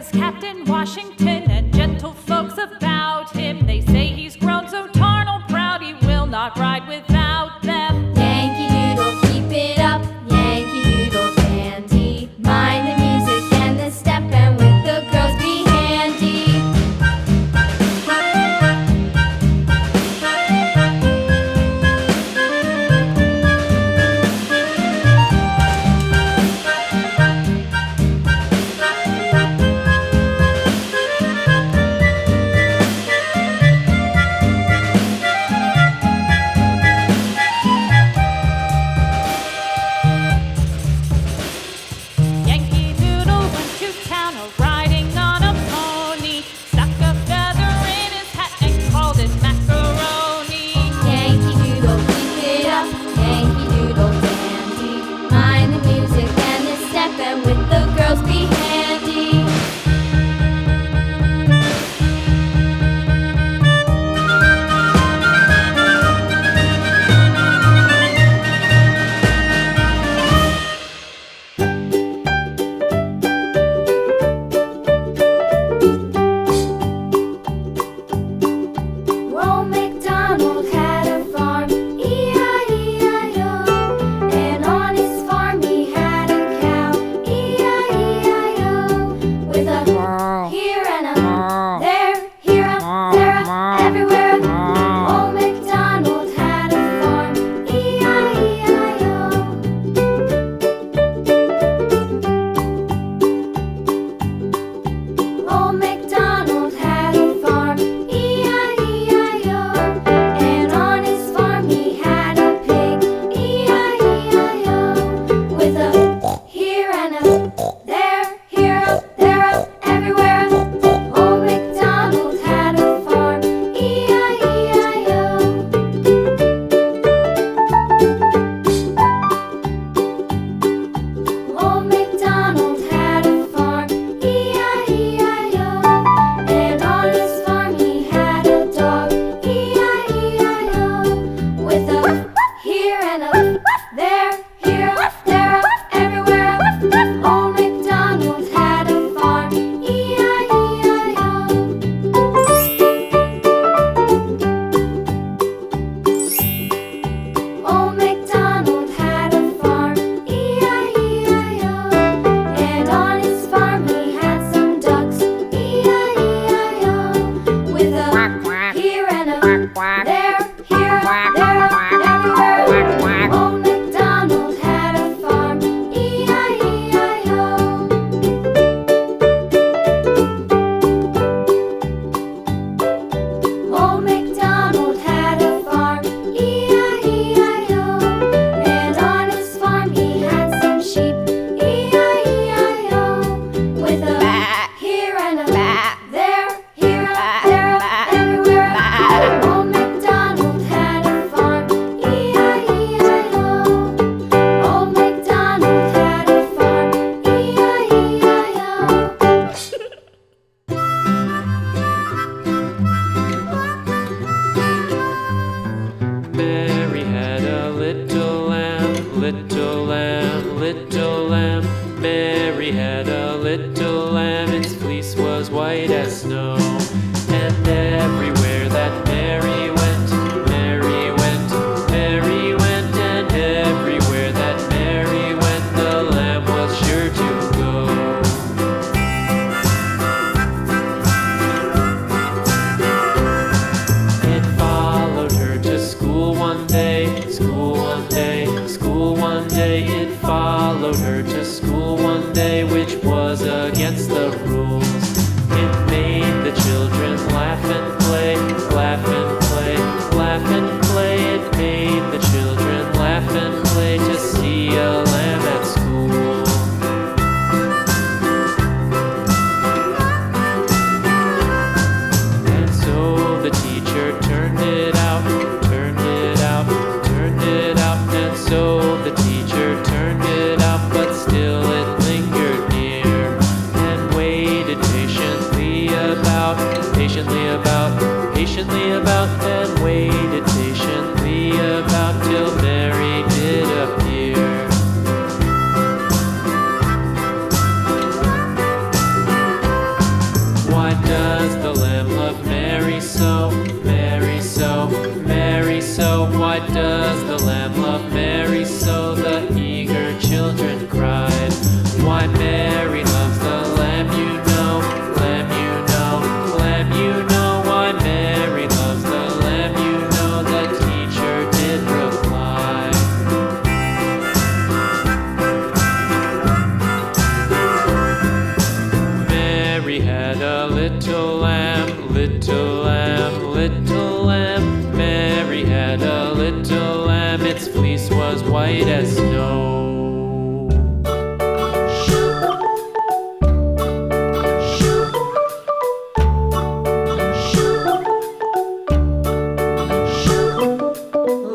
is Captain Washington, and gentle folks about him, they say he's grown so tarnal proud he will not ride without them. Yankee Doodle, keep it up, Yankee Doodle dandy. Mind the music and the step, and with the girls be handy. Yankee Doodle went to town riding on a pony, stuck a feather in his hat and called it macaroni. Yankee Doodle, keep it up, Yankee Doodle dandy. Mind the music and the step, and with the girls be handy. Old MacDonald had a farm, E-I-E-I-O. And on his farm he had a cow, E-I-E-I-O. With a here and a there, here a, there a, everywhere. Old MacDonald had a farm, E-I-E-I-O. Old MacDonald had a farm, E-I-E-I-O. And on his farm he had a pig, E-I-E-I-O. With a here and a there, here a, there a, everywhere. Old MacDonald had a farm, E-I-E-I-O. Old MacDonald had a farm, E-I-E-I-O. And on his farm he had a dog, E-I-E-I-O. With a here and a there, here a, there a, everywhere. Old MacDonald had a farm, E-I-E-I-O. Old MacDonald had a farm, E-I-E-I-O. And on his farm he had some ducks, E-I-E-I-O. With a here and a there, here a, there a, everywhere. Old MacDonald had a farm, E-I-E-I-O. Old MacDonald had a farm, E-I-E-I-O. And on his farm he had some sheep, E-I-E-I-O. With a here and a there, here a, there a, everywhere. Old MacDonald had a farm, E-I-E-I-O. Old MacDonald had a farm, E-I-E-I-O. Mary had a little lamb, little lamb, little lamb. Mary had a little lamb, its fleece was white as snow. And everywhere that Mary went, Mary went, Mary went. And everywhere that Mary went, the lamb was sure to go. It followed her to school one day, school one day, school one day. It followed her to school one day, which was against the rules. It made the children laugh and play, laugh and play, laugh and play. It made the children laugh and play to see a lamb at school. And so the teacher turned it out, turned it out, turned it out. And so the teacher turned it out, but still it lingered near and waited patiently about, patiently about, patiently about, and waited patiently about till Mary did appear. a little lamb, little lamb, little lamb. Mary had a little lamb, its fleece was white as snow.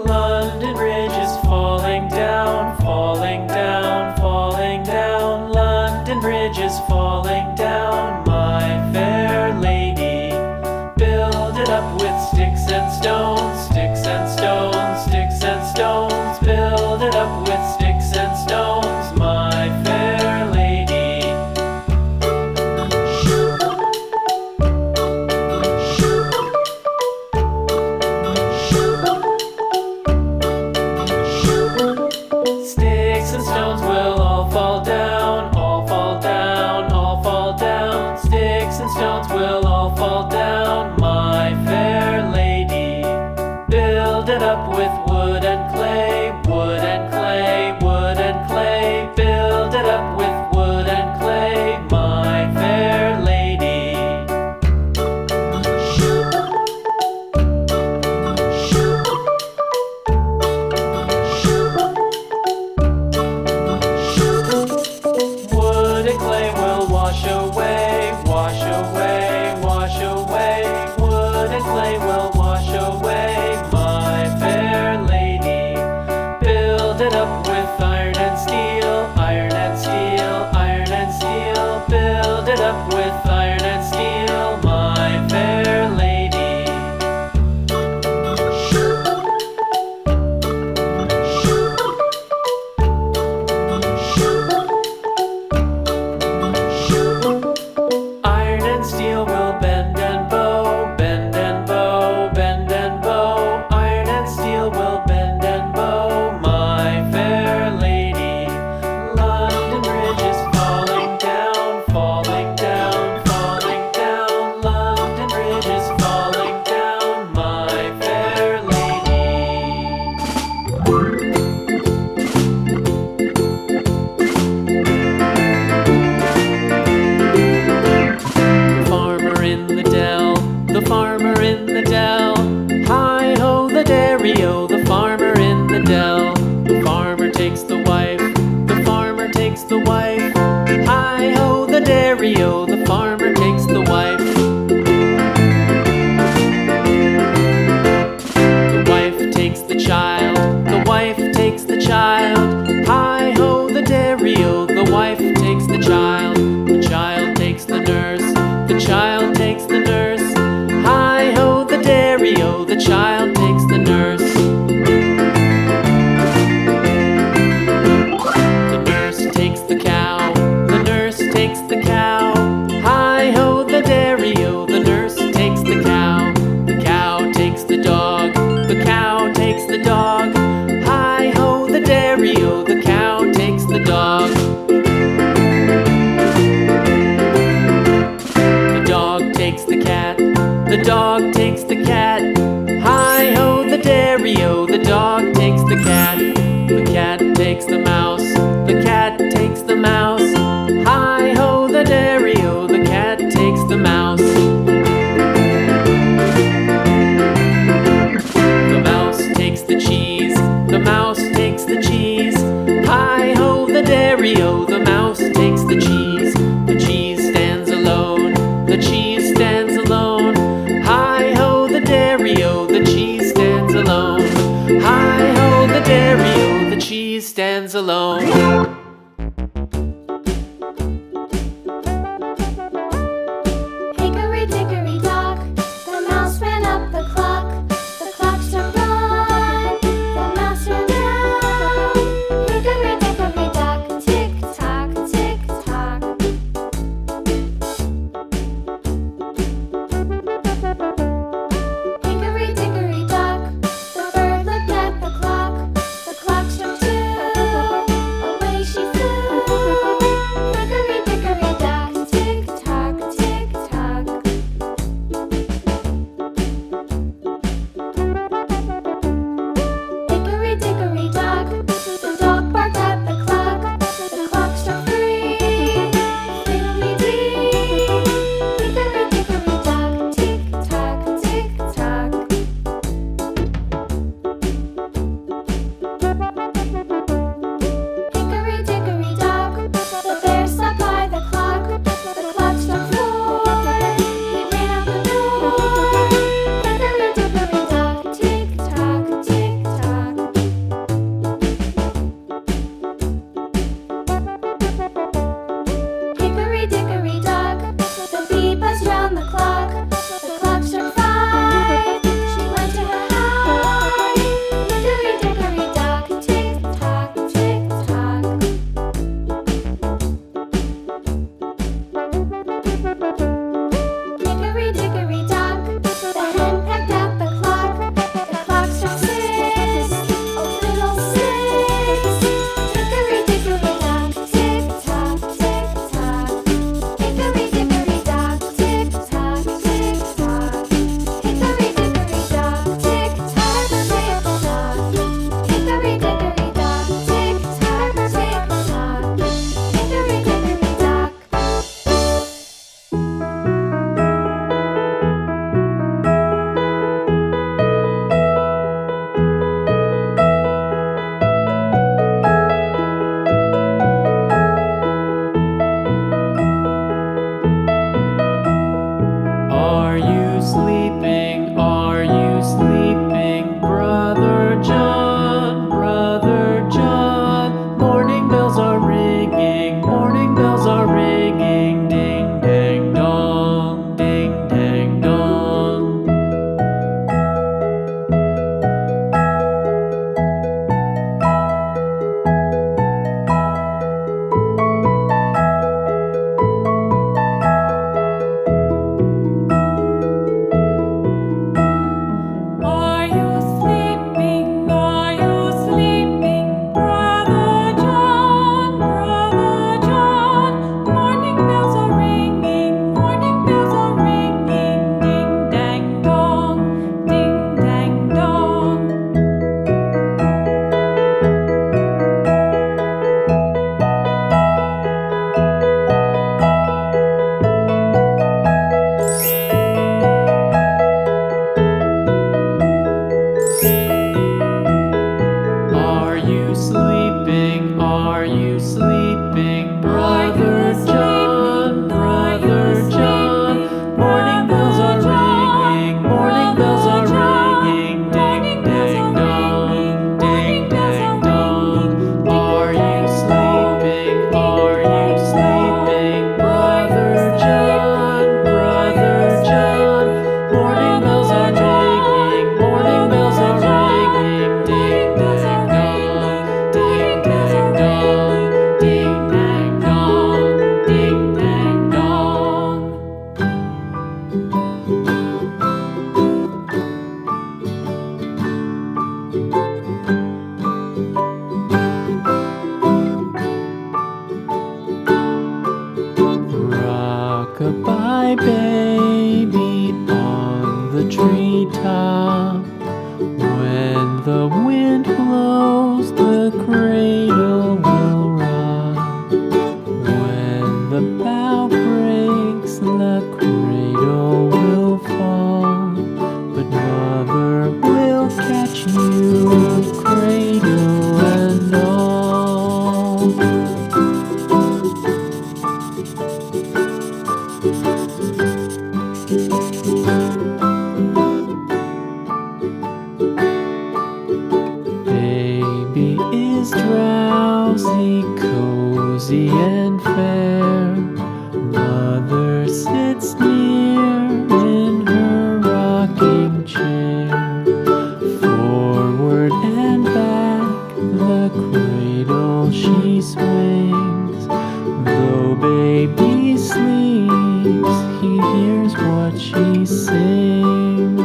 London Bridge is falling down, falling down, falling down. London Bridge is falling down, my fair lady. Build it up with sticks and stones, sticks and stones, sticks and stones. Build it up with sticks and stones, my fair lady. Sticks and stones will all fall down, all fall down, all fall down. Sticks and stones will all fall down, my fair lady. Build it up with wood and clay, wood and clay, wood and clay. Build it up with wood and clay, my fair lady. Wood and clay will wash away, wash away, wash away. Wood and clay will wash away, my fair lady. Build it up with iron and steel, iron and steel, iron and steel. Build it up with iron and steel, my fair lady. Iron and steel will bend and bow, bend and bow, bend and bow. Iron and steel will bend and bow, my fair lady. London Bridge is falling down, falling down, falling down. London Bridge is falling down, my fair lady. The farmer in the dell, the farmer in the dell. Hi ho the dairy-o, the farmer in the dell. The farmer takes the wife, the farmer takes the wife. Hi ho the dairy-o, the farmer takes the wife. The wife takes the child, the wife takes the child. Hi ho the dairy-o, the wife takes the child. The child takes the nurse, the child takes the nurse. Hi ho the dairy-o, the child takes the nurse. The nurse takes the cow, the nurse takes the cow. Hi ho the dairy-o, the nurse takes the cow. The cow takes the dog, the cow takes the dog. Hi ho the dairy-o, the cow takes the dog. The dog takes the cat, the dog takes the cat. Hi ho the dairy-o, the dog takes the cat. The cat takes the mouse, the cat takes the mouse. Hi ho the dairy-o, the cat takes the mouse. The mouse takes the cheese, the mouse takes the cheese. Hi ho the dairy-o, the mouse takes the cheese. The cheese stands alone, the cheese stands alone. Hi baby on the treetop. When the wind blows, the cradle will rock. When the bough breaks, the cradle will fall. But mother will catch you, cradle and all. Baby is drowsy, cozy and fair. Mother sits near in her rocking chair. Forward and back, the cradle she swings. Though baby sleeps, he hears what she sings.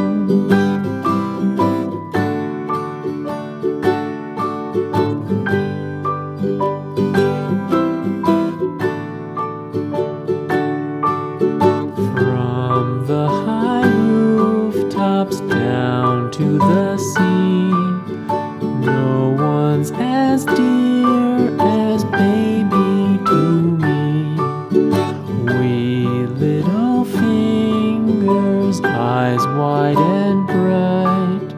From the high rooftops down to the sea, no one's as dear as baby to me. Wee little fingers, eyes wide and bright,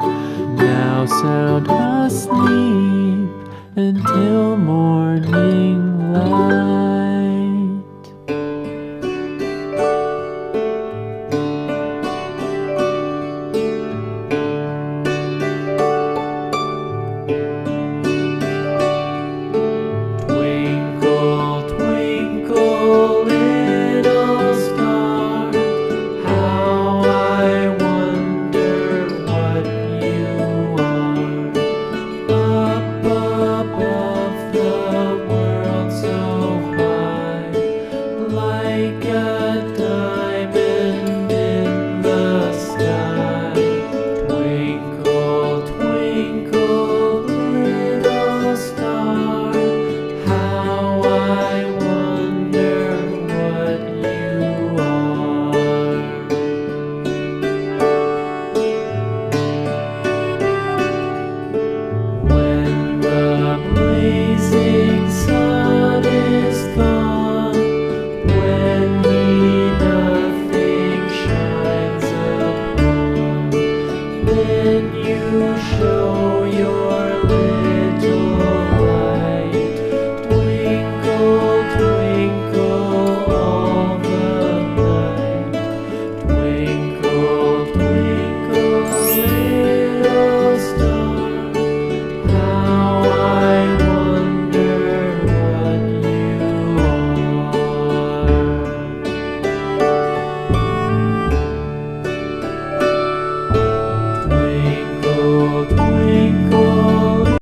now sound asleep until morning light.